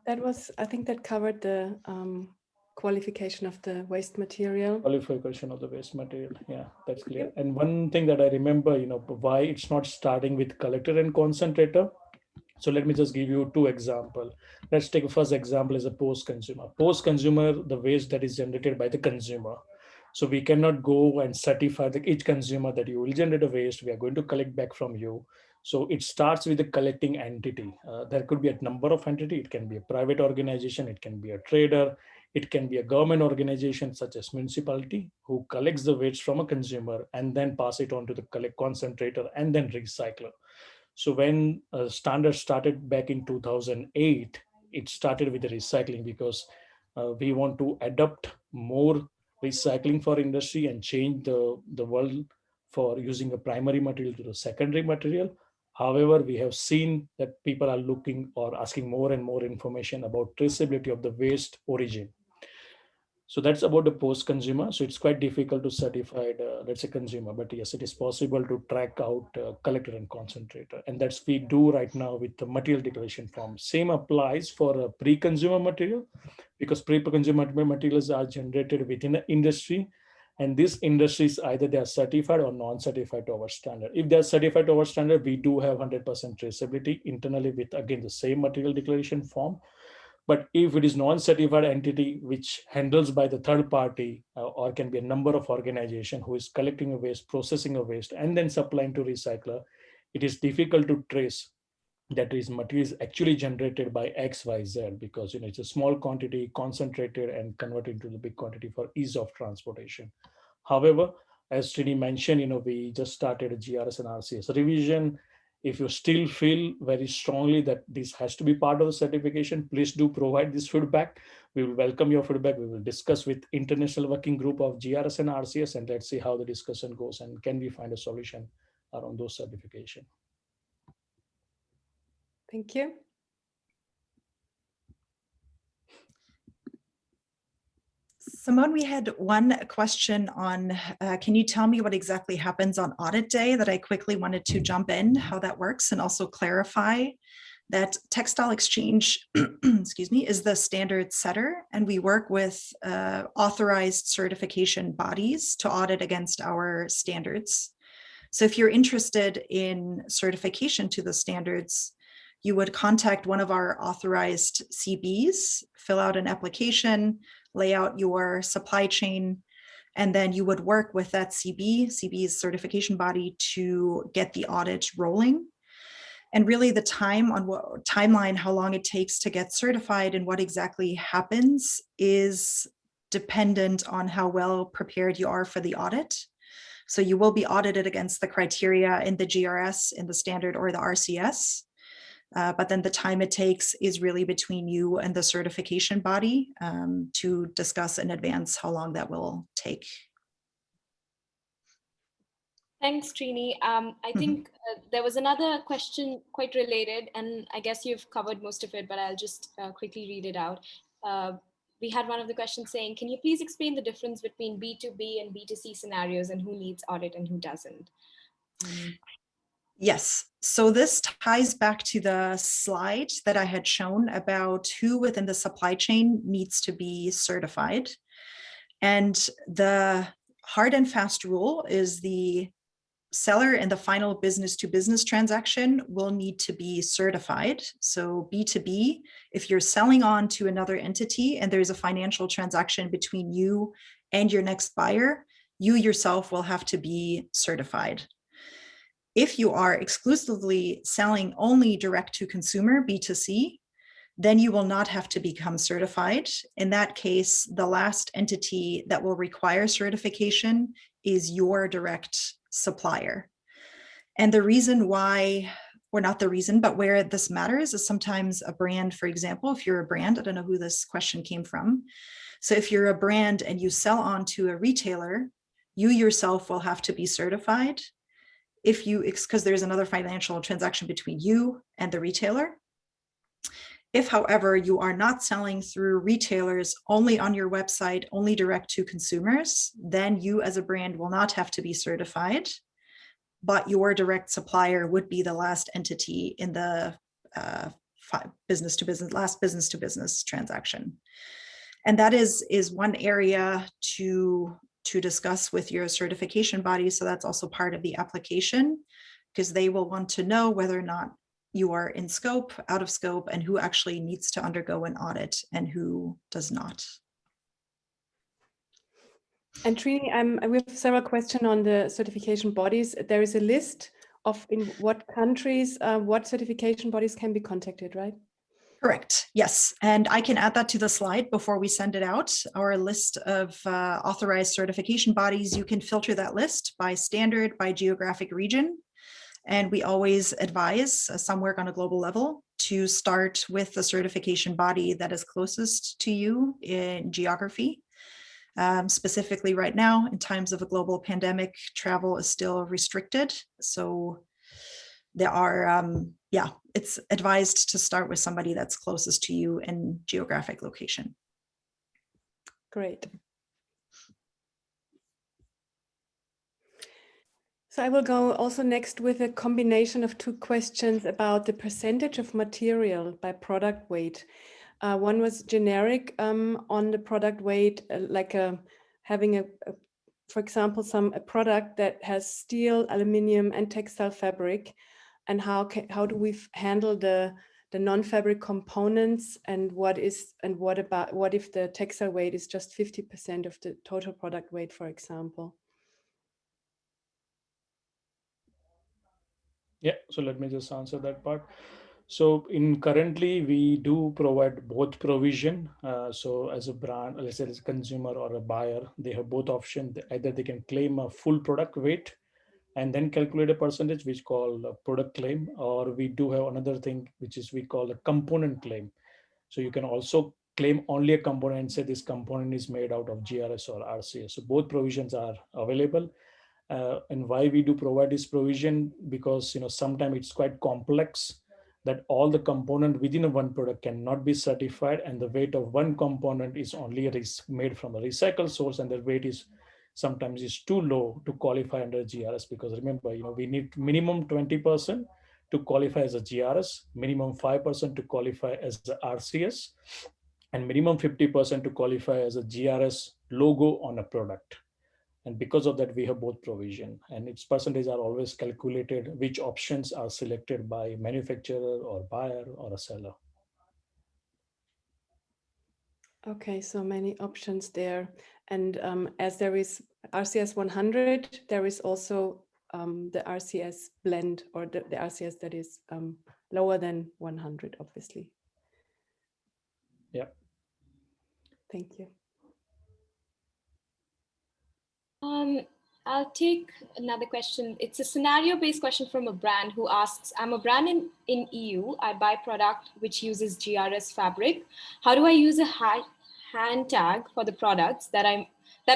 I think that covered the qualification of the waste material.
Qualification of the waste material. Yeah, that's clear. And one thing that I remember, why it's not starting with collector and concentrator. So let me just give you two examples. Let's take a first example as a post-consumer. Post-consumer, the waste that is generated by the consumer. So we cannot go and certify each consumer that you will generate a waste. We are going to collect back from you. So it starts with the collecting entity. There could be a number of entity. It can be a private organization. It can be a trader. It can be a government organization such as municipality who collects the waste from a consumer and then pass it on to the collect concentrator and then recycler. So when standard started back in 2008, it started with the recycling because we want to adopt more recycling for industry and change the world for using a primary material to the secondary material. However, we have seen that people are looking or asking more and more information about traceability of the waste origin. So that's about the post-consumer. So it's quite difficult to certify, let's say, consumer, but yes, it is possible to track out collector and concentrator. And that's we do right now with the material declaration form. Same applies for a pre-consumer material because pre-consumer materials are generated within the industry. And these industries, either they are certified or non-certified to our standard. If they are certified to our standard, we do have 100% traceability internally with, again, the same material declaration form. But if it is non-certified entity which handles by the third party or can be a number of organization who is collecting a waste, processing a waste, and then supplying to recycler, it is difficult to trace that is material is actually generated by XYZ because it's a small quantity concentrated and converted into the big quantity for ease of transportation. However, as Trini mentioned, we just started a GRS and RCS revision. If you still feel very strongly that this has to be part of the certification, please do provide this feedback. We will welcome your feedback. We will discuss with international working group of GRS and RCS, and let's see how the discussion goes and can we find a solution around those certification.
Thank you.
Simone, we had one question on, can you tell me what exactly happens on audit day? That I quickly wanted to jump in, how that works, and also clarify that Textile Exchange, excuse me, is the standard setter, and we work with authorized certification bodies to audit against our standards. So if you're interested in certification to the standards, you would contact one of our authorized CBs, fill out an application, lay out your supply chain, and then you would work with that CB's certification body to get the audit rolling. And really the timeline, how long it takes to get certified and what exactly happens is dependent on how well prepared you are for the audit. So you will be audited against the criteria in the GRS, in the standard, or the RCS. But then the time it takes is really between you and the certification body to discuss in advance how long that will take.
Thanks, Trini. I think there was another question quite related, and I guess you've covered most of it, but I'll just quickly read it out. We had one of the questions saying, can you please explain the difference between B2B and B2C scenarios and who needs audit and who doesn't?
Yes, so this ties back to the slide that I had shown about who within the supply chain needs to be certified. And the hard and fast rule is the seller in the final business to business transaction will need to be certified. So B2B, if you're selling on to another entity and there's a financial transaction between you and your next buyer, you yourself will have to be certified. If you are exclusively selling only direct to consumer, B2C, then you will not have to become certified. In that case, the last entity that will require certification is your direct supplier. And the reason why, or not the reason, but where this matters is sometimes a brand, for example, if you're a brand, I don't know who this question came from. So if you're a brand and you sell on to a retailer, you yourself will have to be certified. If you, because there's another financial transaction between you and the retailer. If, however, you are not selling through retailers only on your website, only direct to consumers, then you as a brand will not have to be certified. but your direct supplier would be the last entity in the business to business transaction. And that is one area to discuss with your certification body. So that's also part of the application, because they will want to know whether or not you are in scope, out of scope, and who actually needs to undergo an audit and who does not.
And Trini, we have several questions on the certification bodies. There is a list of in what countries, what certification bodies can be contacted, right?
Correct. Yes. And I can add that to the slide before we send it out. Our list of authorized certification bodies, you can filter that list by standard, by geographic region. And we always advise some work on a global level to start with the certification body that is closest to you in geography. Specifically right now, in times of a global pandemic, travel is still restricted. So there are, it's advised to start with somebody that's closest to you in geographic location.
Great. So I will go also next with a combination of two questions about the percentage of material by product weight. One was generic on the product weight, like having for example, a product that has steel, aluminum, and textile fabric, and how do we handle the non-fabric components, and what if the textile weight is just 50% of the total product weight, for example?
Yeah, so let me just answer that part. So currently we do provide both provision. So as a brand, let's say as a consumer or a buyer, they have both options. Either they can claim a full product weight and then calculate a percentage, which called a product claim, or we do have another thing, which is we call a component claim. So you can also claim only a component and say this component is made out of GRS or RCS. So both provisions are available. And why we do provide this provision, because sometimes it's quite complex that all the component within a one product cannot be certified, and the weight of one component is only made from a recycled source, and the weight is sometimes is too low to qualify under GRS. Because remember, we need minimum 20% to qualify as a GRS, minimum 5% to qualify as the RCS, and minimum 50% to qualify as a GRS logo on a product. And because of that, we have both provision, and its percentage are always calculated, which options are selected by manufacturer or buyer or a seller.
Okay, so many options there. And as there is RCS 100, there is also the RCS blend, or the RCS that is lower than 100, obviously.
Yeah.
Thank you.
I'll take another question. It's a scenario-based question from a brand who asks, I'm a brand in EU. I buy product which uses GRS fabric. How do I use a hand tag for the products that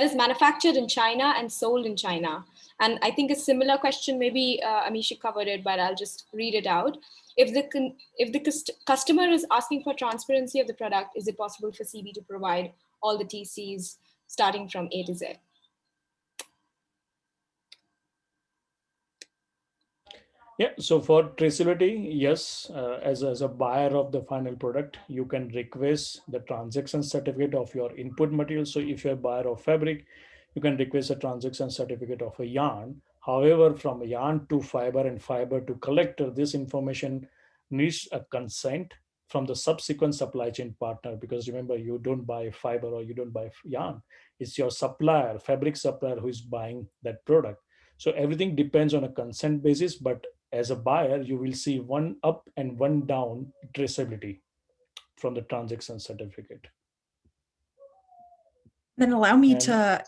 is manufactured in China and sold in China? And I think a similar question, maybe Amishi covered it, but I'll just read it out. If the customer is asking for transparency of the product, is it possible for CB to provide all the TCs starting from A to Z?
Yeah, so for traceability, yes, as a buyer of the final product, you can request the transaction certificate of your input material. So if you're a buyer of fabric, you can request a transaction certificate of a yarn. However, from yarn to fiber and fiber to collector, this information needs a consent from the subsequent supply chain partner, because remember, you don't buy fiber or you don't buy yarn. It's your supplier, fabric supplier, who is buying that product. So everything depends on a consent basis, but as a buyer, you will see one up and one down traceability from the transaction certificate.
Then allow me to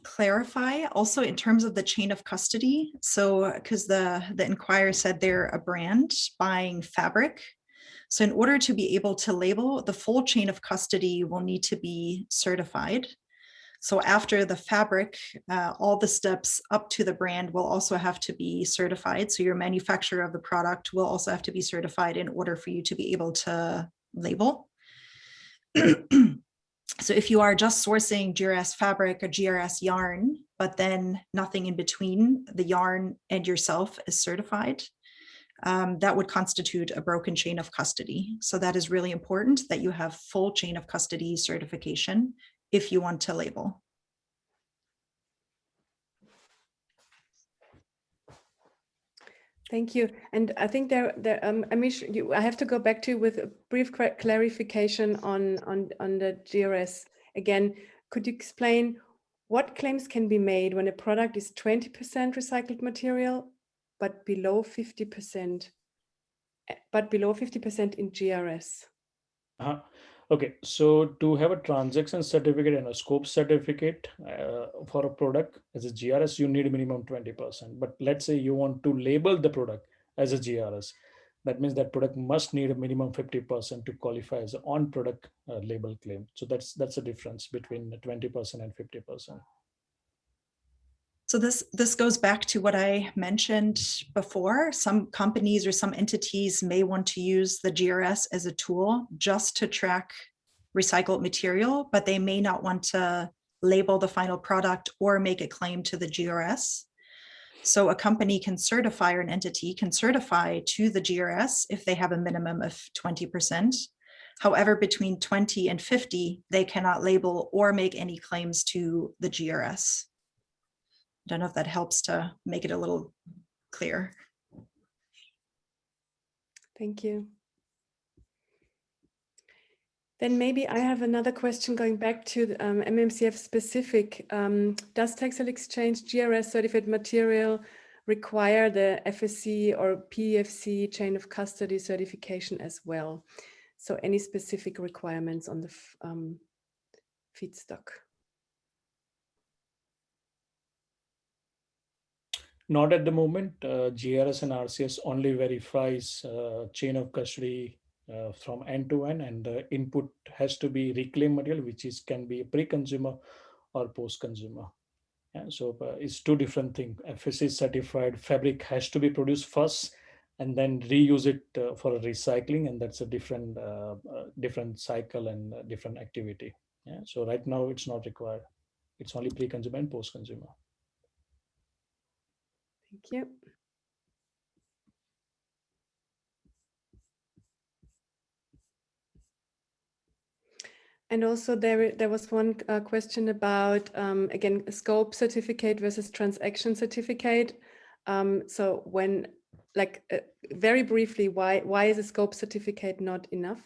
clarify also in terms of the chain of custody. So because the inquirer said they're a brand buying fabric. So in order to be able to label, the full chain of custody will need to be certified. So after the fabric, all the steps up to the brand will also have to be certified. So your manufacturer of the product will also have to be certified in order for you to be able to label. So if you are just sourcing GRS fabric or GRS yarn, but then nothing in between the yarn and yourself is certified, that would constitute a broken chain of custody. So that is really important that you have full chain of custody certification if you want to label.
Thank you. And I think Amish, I have to go back to you with a brief clarification on the GRS. Again, could you explain what claims can be made when a product is 20% recycled material, but below 50%, in GRS?
Okay, so to have a transaction certificate and a scope certificate for a product as a GRS, you need a minimum 20%. But let's say you want to label the product as a GRS. That means that product must need a minimum 50% to qualify as an on-product label claim. So that's the difference between the 20% and 50%.
So this goes back to what I mentioned before. Some companies or some entities may want to use the GRS as a tool just to track recycled material, but they may not want to label the final product or make a claim to the GRS. So a company can certify, or an entity can certify to the GRS if they have a minimum of 20%. However, between 20 and 50, they cannot label or make any claims to the GRS. I don't know if that helps to make it a little clear.
Thank you. Then maybe I have another question going back to the, MMCF specific. Does Textile Exchange GRS certified material require the FSC or PEFC chain of custody certification as well? So any specific requirements on the feedstock?
Not at the moment. GRS and RCS only verifies chain of custody from end to end, and the input has to be reclaimed material, which can be pre-consumer or post-consumer. And so it's two different things. FSC certified fabric has to be produced first and then reuse it for recycling, and that's a different cycle and different activity. Yeah. So right now it's not required. It's only pre-consumer and post-consumer.
Thank you. And also there was one question about, again, a scope certificate versus transaction certificate. So when, like, very briefly, why is a scope certificate not enough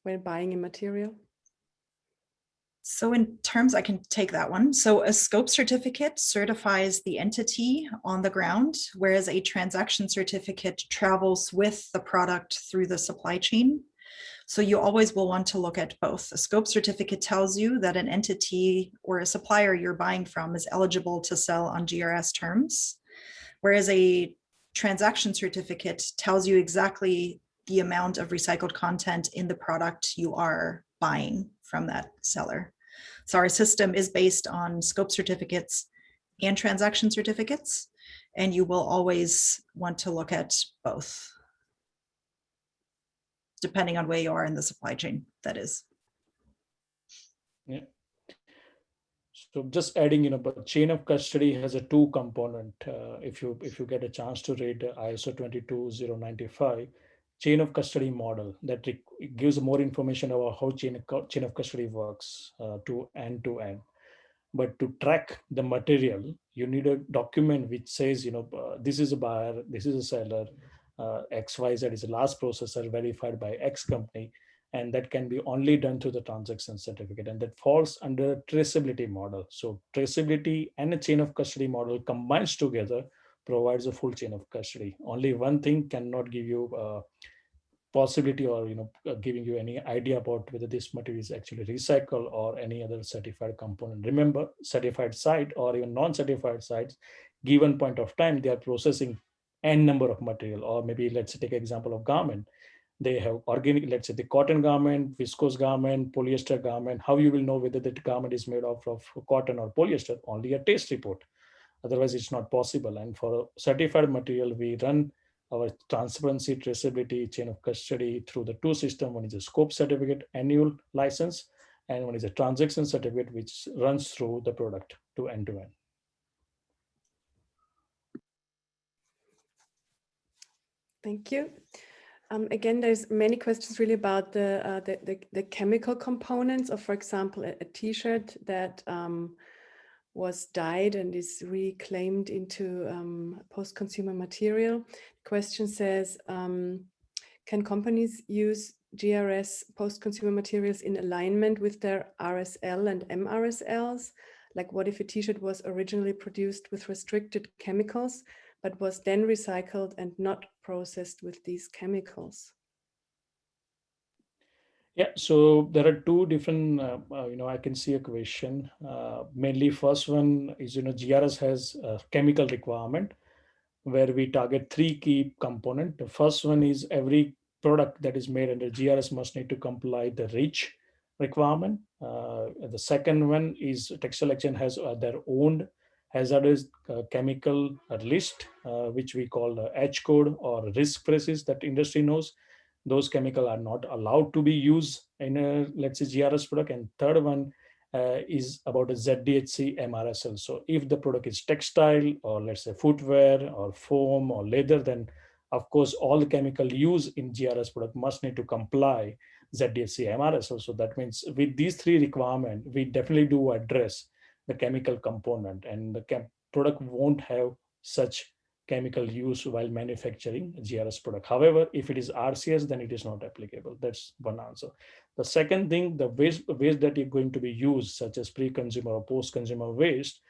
when buying a material?
So in terms, I can take that one. So a scope certificate certifies the entity on the ground, whereas a transaction certificate travels with the product through the supply chain. So you always will want to look at both. A scope certificate tells you that an entity or a supplier you're buying from is eligible to sell on GRS terms, whereas a transaction certificate tells you exactly the amount of recycled content in the product you are buying from that seller. So our system is based on scope certificates and transaction certificates, and you will always want to look at both, depending on where you are in the supply chain, that is.
Yeah. So just adding, but chain of custody has a two component. If you get a chance to read ISO 22095, chain of custody model, that gives more information about how chain of custody works to end. But to track the material, you need a document which says, this is a buyer, this is a seller, XYZ is a last processor verified by X company, and that can be only done through the transaction certificate, and that falls under traceability model. So traceability and a chain of custody model combines together provides a full chain of custody. Only one thing cannot give you possibility or giving you any idea about whether this material is actually recycled or any other certified component. Remember, certified site or even non-certified sites, given point of time, they are processing n number of material, or maybe let's take example of garment. They have organic, let's say the cotton garment, viscose garment, polyester garment. How you will know whether that garment is made of cotton or polyester? Only a taste report. Otherwise, it's not possible. And for certified material, we run our transparency, traceability, chain of custody through the two systems. One is a scope certificate, annual license, and one is a transaction certificate, which runs through the product to end to end.
Thank you. Again, there's many questions really about the chemical components of, for example, a T-shirt that was dyed and is reclaimed into post-consumer material. The question says, can companies use GRS post-consumer materials in alignment with their RSL and MRSLs? Like, what if a T-shirt was originally produced with restricted chemicals, but was then recycled and not processed with these chemicals?
Yeah, so there are two different, I can see a question. Mainly first one is, GRS has a chemical requirement where we target three key components. The first one is every product that is made under GRS must need to comply the REACH requirement. The second one is Textile Exchange has their own hazardous chemical list, which we call the H code or risk phrases that industry knows. Those chemicals are not allowed to be used in a, let's say, GRS product. And third one is about a ZDHC MRSL. So if the product is textile or let's say footwear or foam or leather, then of course all the chemical used in GRS product must need to comply ZDHC MRSL. So that means with these three requirements, we definitely do address the chemical component, and the product won't have such chemical use while manufacturing a GRS product. However, if it is RCS, then it is not applicable. That's one answer. The second thing, the waste that you're going to be used, such as pre-consumer or post-consumer waste,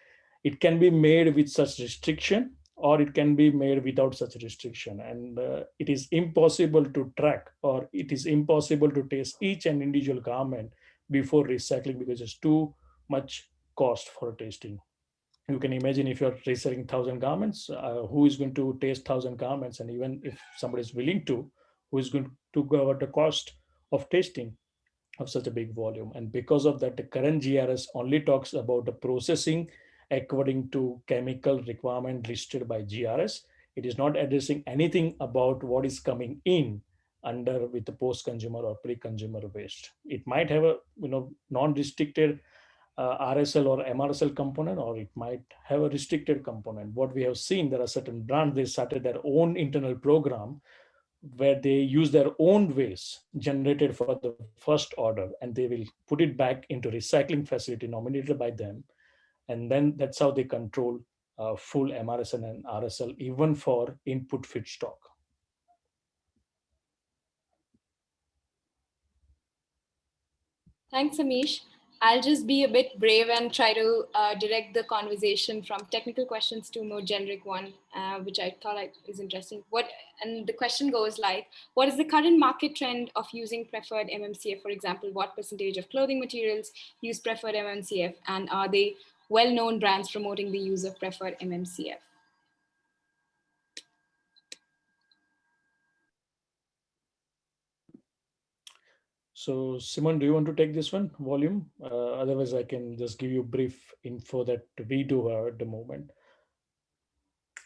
it can be made with such restriction or it can be made without such restriction. And it is impossible to track, or it is impossible to test each and individual garment before recycling because it's too much cost for testing. You can imagine if you're reselling 1,000 garments, who is going to taste 1,000 garments? And even if somebody is willing to, who is going to go at the cost of tasting of such a big volume? And because of that, the current GRS only talks about the processing according to chemical requirement listed by GRS. It is not addressing anything about what is coming in under with the post-consumer or pre-consumer waste. It might have a non-restricted RSL or MRSL component, or it might have a restricted component. What we have seen, there are certain brands, they started their own internal program where they use their own waste generated for the first order and they will put it back into recycling facility nominated by them. And then that's how they control full MRSL and RSL, even for input feedstock.
Thanks, Amish. I'll just be a bit brave and try to direct the conversation from technical questions to a more generic one, which I thought is interesting. And the question goes like, what is the current market trend of using preferred MMCF? For example, what percentage of clothing materials use preferred MMCF? And are they well-known brands promoting the use of preferred MMCF?
So Simon, do you want to take this one, volume? Otherwise, I can just give you brief info that we do at the moment.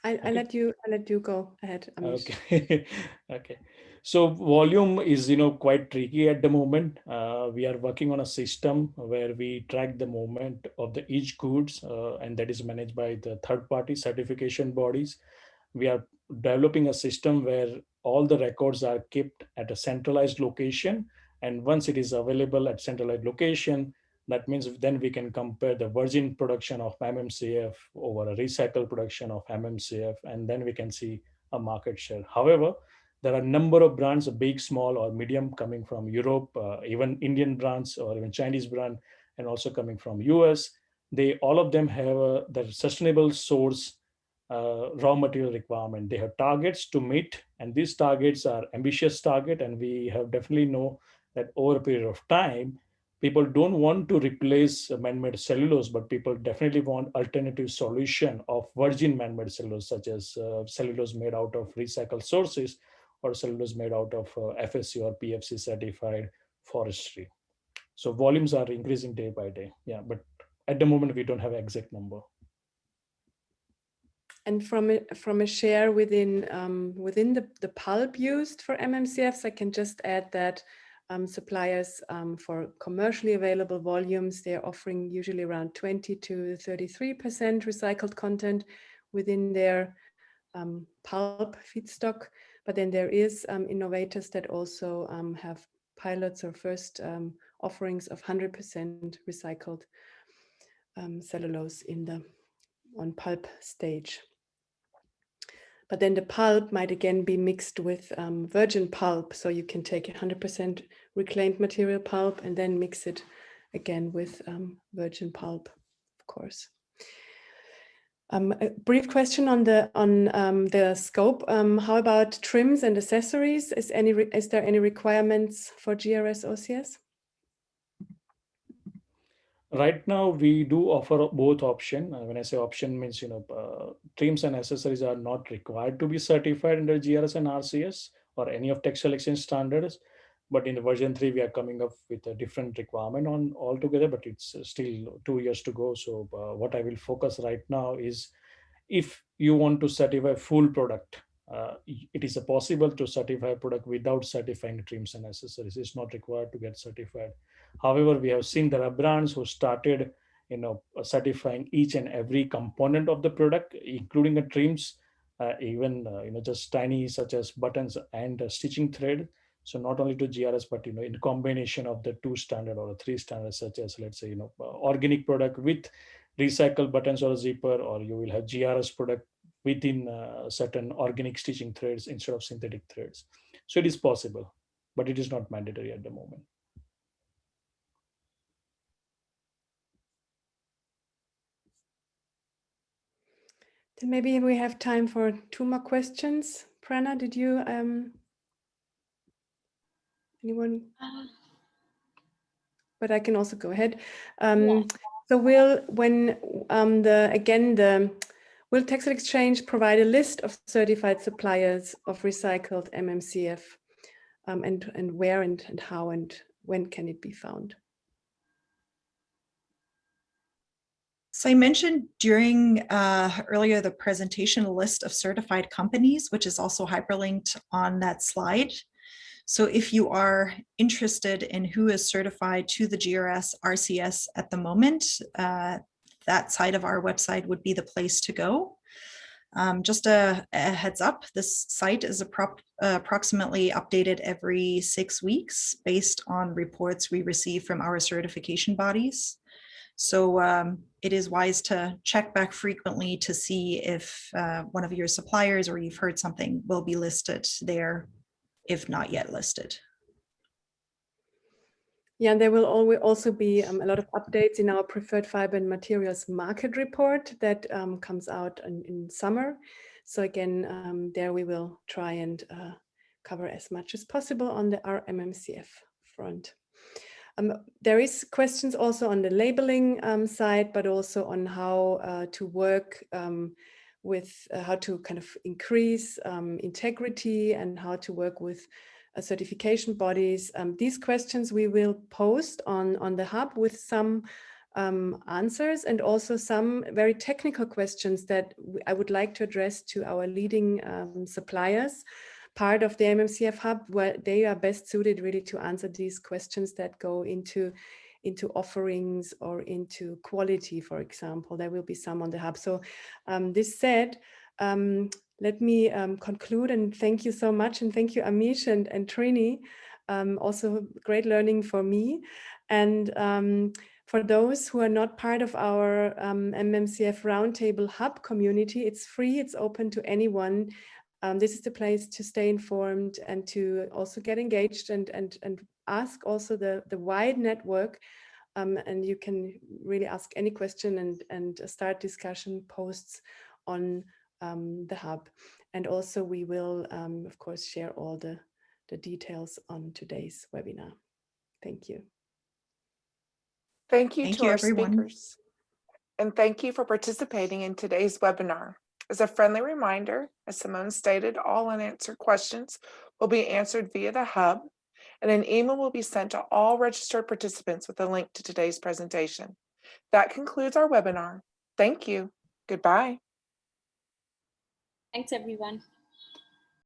I let you go ahead, Amish.
Okay. Okay. So volume is quite tricky at the moment. We are working on a system where we track the movement of the each goods, and that is managed by the third-party certification bodies. We are developing a system where all the records are kept at a centralized location, and once it is available at centralized location, that means then we can compare the virgin production of MMCF over a recycled production of MMCF, and then we can see a market share. However, there are a number of brands, big, small, or medium, coming from Europe, even Indian brands or even Chinese brand, and also coming from US. All of them have the sustainable source raw material requirement. They have targets to meet, and these targets are ambitious target, and we have definitely know that over a period of time, people don't want to replace man-made cellulose, but people definitely want alternative solution of virgin man-made cellulose, such as cellulose made out of recycled sources or cellulose made out of FSC or PFC certified forestry. So volumes are increasing day by day. Yeah, but at the moment we don't have an exact number.
and from a share within the pulp used for MMCFs, I can just add that suppliers for commercially available volumes, they're offering usually around 20 to 33% recycled content within their pulp feedstock. But then there is innovators that also have pilots or first offerings of 100% recycled cellulose on pulp stage. But then the pulp might again be mixed with virgin pulp. So you can take 100% reclaimed material pulp and then mix it again with virgin pulp, of course. A brief question on the scope. How about trims and accessories? Is there any requirements for GRS OCS?
Right now, we do offer both option. When I say option means, trims and accessories are not required to be certified under GRS and RCS or any of textile exchange standards. But in the version 3, we are coming up with a different requirement on altogether, but it's still 2 years to go. So what I will focus right now is if you want to certify full product, it is possible to certify a product without certifying trims and accessories. It's not required to get certified. However, we have seen there are brands who started, certifying each and every component of the product, including the trims, even just tiny such as buttons and stitching thread. So not only to GRS, but in combination of the 2 standard or 3 standards, such as let's say organic product with recycled buttons or zipper, or you will have GRS product within certain organic stitching threads instead of synthetic threads. So it is possible, but it is not mandatory at the moment.
Then maybe we have time for 2 more questions. Prana, did you, anyone? But I can also go ahead.
Yeah.
So will Textile Exchange provide a list of certified suppliers of recycled MMCF, and where and how and when can it be found?
So I mentioned during earlier the presentation a list of certified companies, which is also hyperlinked on that slide. So if you are interested in who is certified to the GRS RCS at the moment, that side of our website would be the place to go. Just a heads up, this site is approximately updated every 6 weeks based on reports we receive from our certification bodies. So it is wise to check back frequently to see if one of your suppliers or you've heard something will be listed there, if not yet listed.
Yeah, there will also be a lot of updates in our preferred fiber and materials market report that comes out in summer. So again, there we will try and cover as much as possible on the RMMCF front. There is questions also on the labeling side, but also on how to work with how to kind of increase integrity and how to work with certification bodies. These questions we will post on the hub with some answers and also some very technical questions that I would like to address to our leading suppliers, part of the MMCF hub, where they are best suited really to answer these questions that go into offerings or into quality, for example. There will be some on the hub. So this said, let me conclude and thank you so much. And thank you, Amish and Trini. Also great learning for me. And for those who are not part of our MMCF Roundtable Hub community, it's free, it's open to anyone. This is the place to stay informed and to also get engaged and ask also the wide network. And you can really ask any question and start discussion posts on the hub. And also we will, of course, share all the details on today's webinar. Thank you.
Thank you
Thank
to
you,
our
everyone.
speakers. And thank you for participating in today's webinar. As a friendly reminder, as Simone stated, all unanswered questions will be answered via the hub, and an email will be sent to all registered participants with a link to today's presentation. That concludes our webinar. Thank you. Goodbye.
Thanks, everyone.